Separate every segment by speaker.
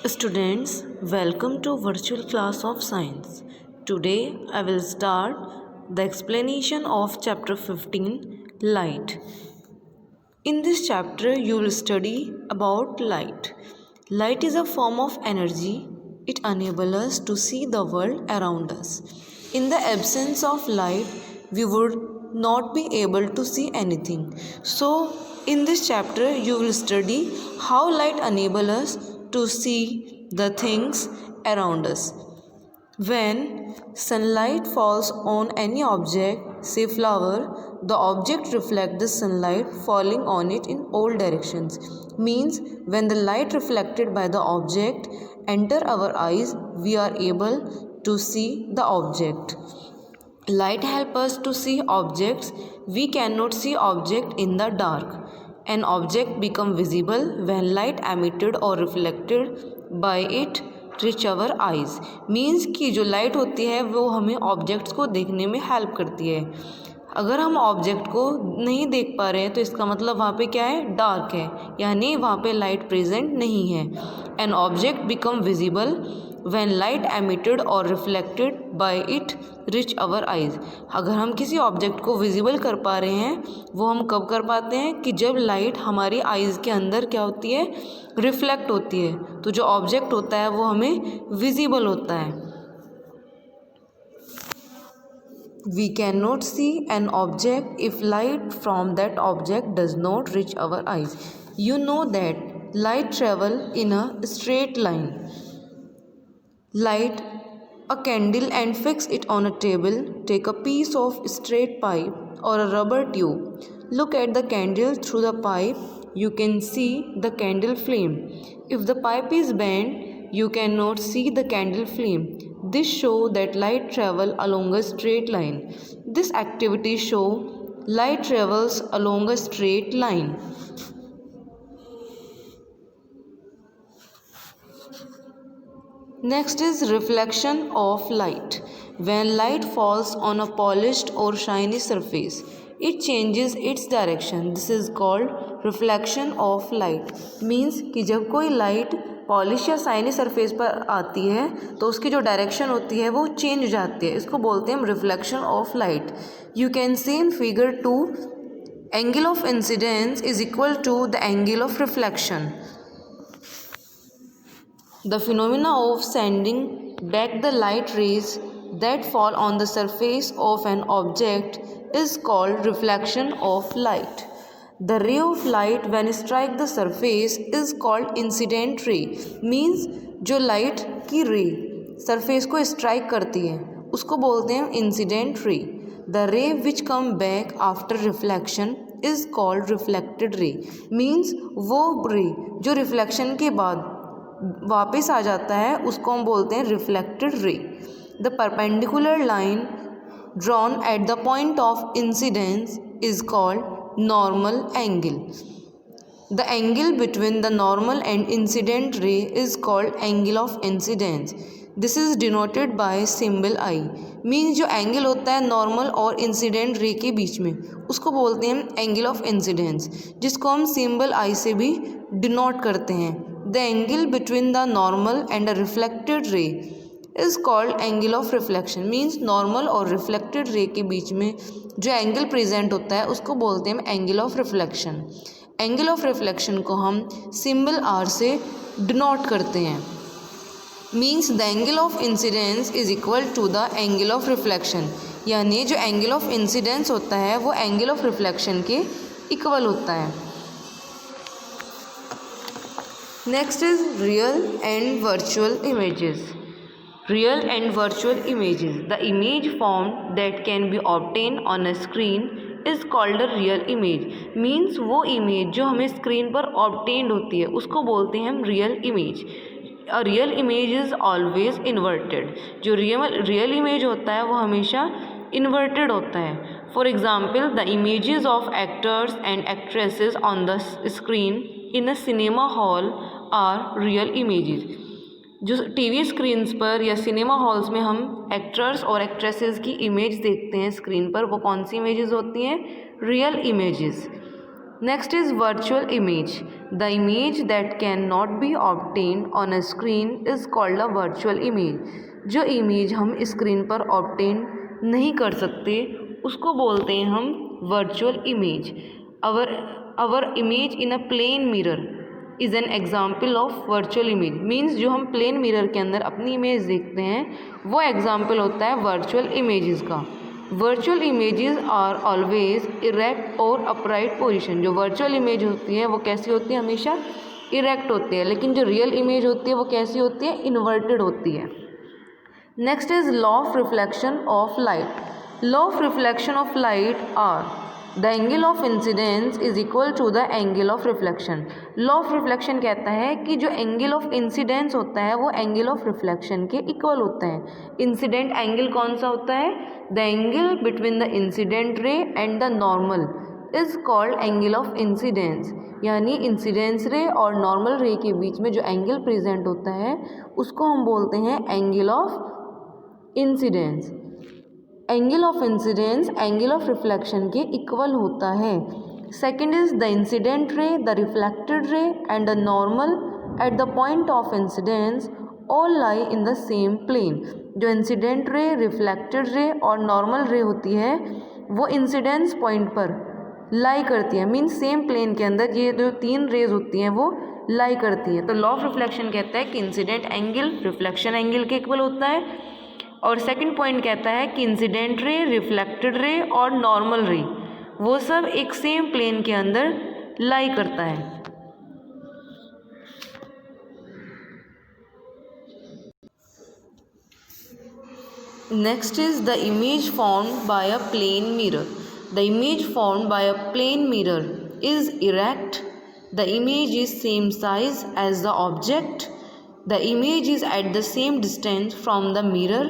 Speaker 1: Students, welcome to virtual class of science. Today I will start the explanation of chapter 15 light. In this chapter you will study about light. Light is a form of energy. It enables us to see the world around us. In the absence of light, we would not be able to see anything. So, in this chapter, you will study how light enables us to see the things around us. When sunlight falls on any object, say flower, the object reflects the sunlight falling on it in all directions. Means when the light reflected by the object enter our eyes, we are able to see the object. Light helps us to see objects. We cannot see object in the dark. An object become visible when light emitted or reflected by it reach our eyes. Means कि जो light होती है वो हमें objects को देखने में help करती है. अगर हम ऑब्जेक्ट को नहीं देख पा रहे हैं तो इसका मतलब वहाँ पे क्या है, डार्क है, यानी वहाँ पे लाइट प्रेजेंट नहीं है. An object become visible when light emitted or reflected by it reach our eyes. अगर हम किसी ऑब्जेक्ट को विजिबल कर पा रहे हैं वो हम कब कर पाते हैं कि जब लाइट हमारी आइज़ के अंदर क्या होती है, रिफ्लेक्ट होती है, तो जो ऑब्जेक्ट होता है वो हमें विजिबल होता है. We cannot see an object if light from that object does not reach our eyes. You know that light travel in a straight line. Light a candle and fix it on a table. Take a piece of straight pipe or a rubber tube. Look at the candle through the pipe. You can see the candle flame. If the pipe is bent, you cannot see the candle flame. This shows that light travels along a straight line. This activity shows light travels along a straight line. Next is reflection of light. When light falls on a polished or shiny surface, it changes its direction. This is called reflection of light. Means कि जब कोई light polish या shiny surface पर आती है तो उसकी जो डायरेक्शन होती है वो चेंज हो जाती है. इसको बोलते हैं हम reflection of light. You can see in figure 2 angle of incidence is equal to the angle of reflection. The phenomena of sending back the light rays that fall on the surface of an object is called reflection of light. The ray of light when strike the surface is called incident ray. Means जो light की ray surface को strike करती है उसको बोलते हैं incident ray. The ray which come back after reflection is called reflected ray. Means वो ray जो reflection के बाद वापस आ जाता है उसको हम बोलते हैं reflected ray. The perpendicular line drawn at the point of incidence is called normal angle. The angle between the normal and incident ray is called angle of incidence. This is denoted by symbol I. Means जो angle होता है normal और incident ray के बीच में उसको बोलते हैं angle of incidence, जिसको हम सिंबल आई से भी डिनोट करते हैं. The angle between the normal and a reflected ray is called angle of reflection. Means normal और reflected ray के बीच में जो एंगल प्रेजेंट होता है उसको बोलते हैं angle of reflection. Angle of reflection को हम सिंबल आर से डिनोट करते हैं. Means the angle of incidence is equal to the angle of reflection. यानी जो एंगल ऑफ इंसिडेंस होता है वो एंगल ऑफ रिफ्लेक्शन के इक्वल होता है. Next is real and virtual images. Real and virtual images. The image formed that can be obtained on a screen is called a real image. Means वो image जो हमें screen पर obtained होती है उसको बोलते हैं हम real image. A real image is always inverted. जो real image होता है वो हमेशा inverted होता है. For example, the images of actors and actresses on the screen in a cinema hall are real images. जो टीवी स्क्रीन्स पर या सिनेमा हॉल्स में हम एक्टर्स और एक्ट्रेसेस की इमेज देखते हैं स्क्रीन पर, वो कौन सी इमेजेस होती हैं, real images. Next is virtual image. The image that can not be obtained on a screen is called a virtual image. जो इमेज हम स्क्रीन पर ऑब्टेन नहीं कर सकते उसको बोलते हैं हम virtual image. Our image in a plane mirror is an example of virtual image. Means जो हम प्लेन मिरर के अंदर अपनी इमेज देखते हैं वो एग्जाम्पल होता है वर्चुअल इमेजेस का. Virtual images are always erect और अपराइट पोजिशन. जो वर्चुअल इमेज होती है वो कैसी होती है, हमेशा इरेक्ट होती है, लेकिन जो रियल इमेज होती है वो कैसी होती है, इन्वर्टेड होती है. Next is law of reflection of light. Law of reflection of light are the angle of incidence is equal to the angle of reflection. Law of reflection कहता है कि जो एंगल ऑफ इंसिडेंस होता है वो angle of reflection के equal होता है. इंसिडेंट एंगल कौन सा होता है, the angle between the incident रे and the normal is called angle of incidence. यानी इंसिडेंस रे और नॉर्मल रे के बीच में जो एंगल प्रेजेंट होता है उसको हम बोलते हैं angle of incidence. Angle of incidence angle of reflection के इक्वल होता है. Second is the incident ray, the reflected ray and the normal at the point of incidence all lie in the same plane. जो incident ray, reflected ray और normal रे होती है वो incidence point पर लाई करती है. मीन्स सेम प्लेन के अंदर ये जो तीन रेज होती हैं वो लाई करती है. तो लॉ ऑफ रिफ्लेक्शन कहता है कि इंसिडेंट एंगल रिफ्लेक्शन एंगल के इक्वल होता है. और सेकंड पॉइंट कहता है कि इंसिडेंट रे, रिफ्लेक्टेड रे और नॉर्मल रे वो सब एक सेम प्लेन के अंदर लाई करता है. Next is the image formed by a plane mirror. The image formed by a plane mirror is erect. The image is same size as the object. The image is at the same distance from the mirror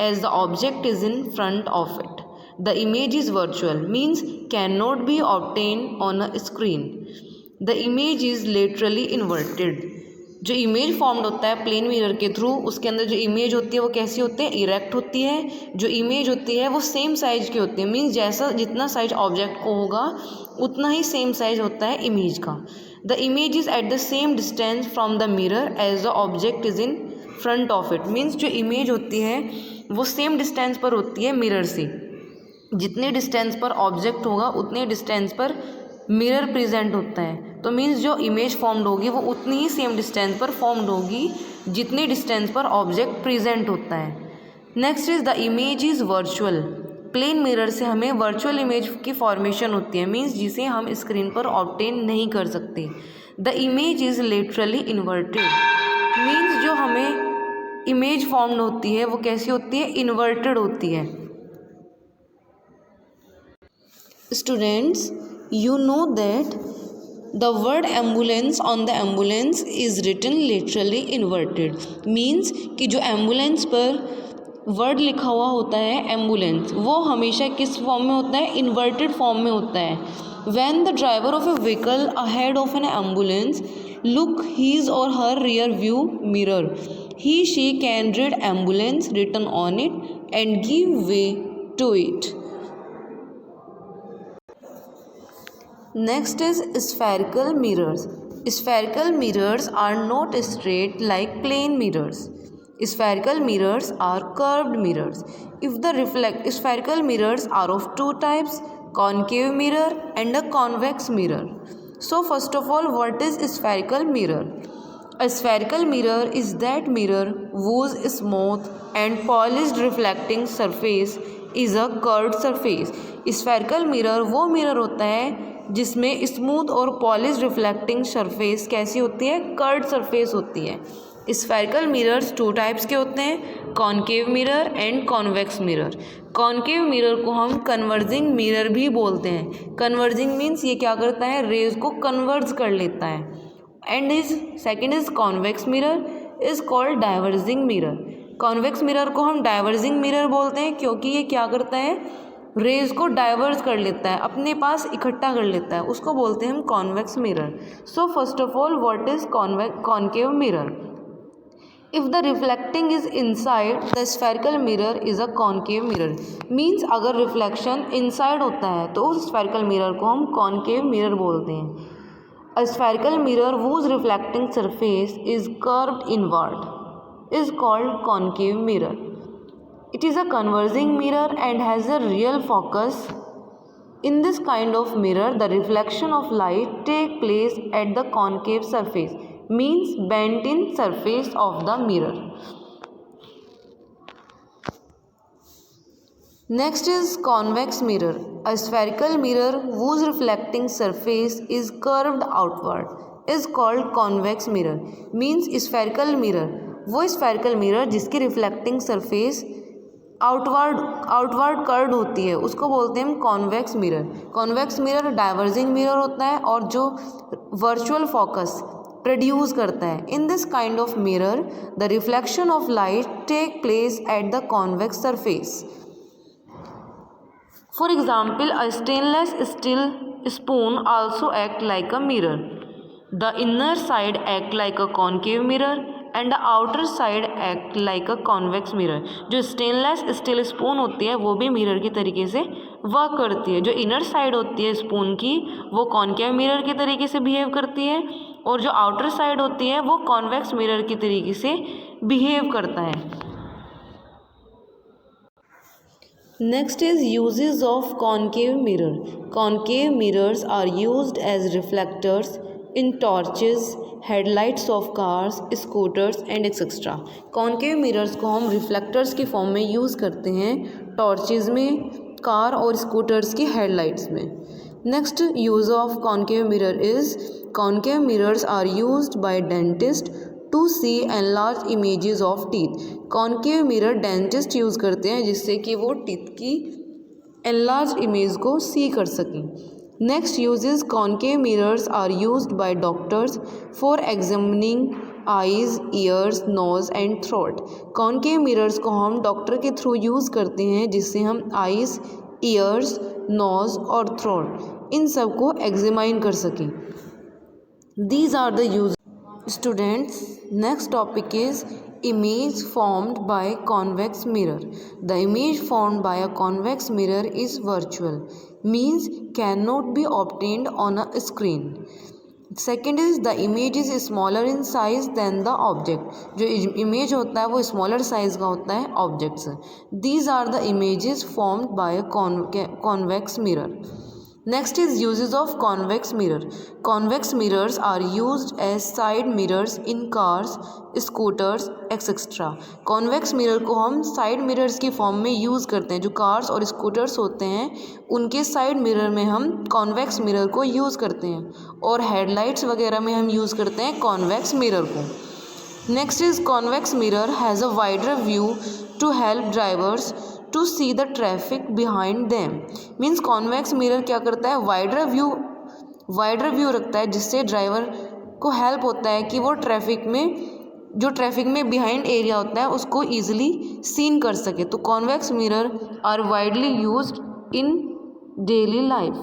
Speaker 1: as the object is in front of it. The image is virtual, means cannot be obtained on a screen. The image is laterally inverted. जो image formed होता है plane mirror के through उसके अंदर जो image होती है वो कैसी होती है, इरेक्ट होती है. जो इमेज होती है वो सेम साइज की होती है. मीन्स जैसा जितना साइज ऑब्जेक्ट को होगा उतना ही सेम साइज होता है इमेज का. The image is at the same distance from the mirror as the object is in front of it. Means जो इमेज होती है वो सेम डिस्टेंस पर होती है मिरर से. जितने डिस्टेंस पर ऑब्जेक्ट होगा उतने डिस्टेंस पर मिरर प्रेजेंट होता है. तो मीन्स जो इमेज फॉर्म्ड होगी वो उतनी ही सेम डिस्टेंस पर फॉर्म्ड होगी जितने डिस्टेंस पर ऑब्जेक्ट प्रेजेंट होता है. Next is the image is virtual. Plane mirror से हमें वर्चुअल इमेज की फॉर्मेशन होती है. मीन्स जिसे हम स्क्रीन पर ऑब्टेन नहीं कर सकते. The image is laterally inverted. Means जो हमें इमेज फॉर्म्ड होती है वो कैसी होती है, इन्वर्टेड होती है. Students, you know that the word ambulance on the ambulance is written laterally inverted. means कि जो एम्बुलेंस पर वर्ड लिखा हुआ होता है एम्बुलेंस वो हमेशा किस फॉर्म में होता है, इन्वर्टेड फॉर्म में होता है. when the driver of a vehicle ahead of an ambulance look his or her rear view mirror, he she can read ambulance written on it and give way to it. Next is spherical mirrors. Spherical mirrors are not straight like plane mirrors. Spherical mirrors are curved mirrors. If the spherical mirrors are of two types, concave mirror and a convex mirror. So first of all, what is spherical mirror? A spherical mirror is that mirror whose smooth and polished reflecting surface is a curved surface. Spherical mirror वो mirror होता है जिसमें smooth और polish reflecting surface कैसी होती है, curved surface होती है. स्फेरिकल मिरर्स टू टाइप्स के होते हैं, concave mirror and convex mirror. Concave mirror को हम कन्वर्जिंग मिरर भी बोलते हैं. कन्वर्जिंग मीन्स ये क्या करता है, रेज को कन्वर्ज कर लेता है. And second is convex mirror is called diverging mirror. Convex mirror को हम डाइवर्जिंग मिरर बोलते हैं क्योंकि ये क्या करता है, रेज को डाइवर्स कर लेता है, अपने पास इकट्ठा कर लेता है, उसको बोलते हैं हम convex mirror. So first of all what is concave mirror. If the reflecting is inside the spherical mirror is a concave mirror. Means अगर रिफ्लेक्शन इनसाइड होता है तो उस स्फेरिकल मिरर को हम कॉन्केव मिरर बोलते हैं। A spherical mirror whose reflecting surface is curved inward is called concave mirror. It is a converging mirror and has a real focus. In this kind of mirror, the reflection of light take place at the concave surface, means bent in surface of the mirror. Next is convex mirror. A spherical mirror whose reflecting surface is curved outward is called convex mirror. Means spherical mirror, वो spherical mirror जिसकी reflecting surface outward curved होती है उसको बोलते हैं हम convex mirror. Convex mirror diverging mirror होता है और जो वर्चुअल फोकस प्रोड्यूस करता है। In this kind of mirror the reflection of light take place at the convex surface. For example, a stainless steel spoon also act like a mirror. The inner side act like a concave mirror and the outer side act like a convex mirror. जो stainless steel spoon होती है वो भी mirror के तरीके से work करती है। जो इनर साइड होती है स्पून की वो कॉन्केव मिरर के तरीके से बिहेव करती है और जो आउटर साइड होती है वो कॉन्वेक्स मिरर के तरीके से बिहेव करता है। Next is uses of concave mirror. Concave mirrors are used as reflectors in torches, headlights of cars, scooters and etc. Concave mirrors को हम reflectors के फॉर्म में यूज़ करते हैं टॉर्चेज में, कार और स्कूटर्स की हेडलाइट्स में। Next use of concave mirror is concave mirrors are used by dentists to see enlarged images of teeth. Concave mirror dentist use करते हैं जिससे कि वो टीथ की एनलार्ज इमेज को सी कर सकें। Next uses concave mirrors are used by doctors for examining eyes, ears, nose and throat. Concave mirrors को हम डॉक्टर के थ्रू यूज़ करते हैं जिससे हम आईज, ईयर्स, नोज और थ्रोट इन सब को एग्जामाइन कर सकें। These are the use. Students, next topic is image formed by convex mirror. The image formed by a convex mirror is virtual, means cannot be obtained on a screen. Second is the image is smaller in size than the object. जो image होता है वो smaller size का होता है object से। These are the images formed by a convex mirror. Next is uses of convex mirror. Convex mirrors are used as side mirrors in cars, scooters, etc. Convex mirror को हम side mirrors की form में use करते हैं। जो cars और scooters होते हैं उनके साइड मिरर में हम कॉन्वेक्स मिरर को यूज़ करते हैं और हेडलाइट्स वगैरह में हम यूज़ करते हैं कॉन्वेक्स मिरर को। Next is convex mirror has a wider view to help drivers to see the traffic behind them. Means convex mirror क्या करता है, वाइडर व्यू रखता है जिससे ड्राइवर को हेल्प होता है कि वो ट्रैफिक में बिहाइंड एरिया होता है उसको ईजिली सीन कर सके। तो convex mirror are widely used in daily life.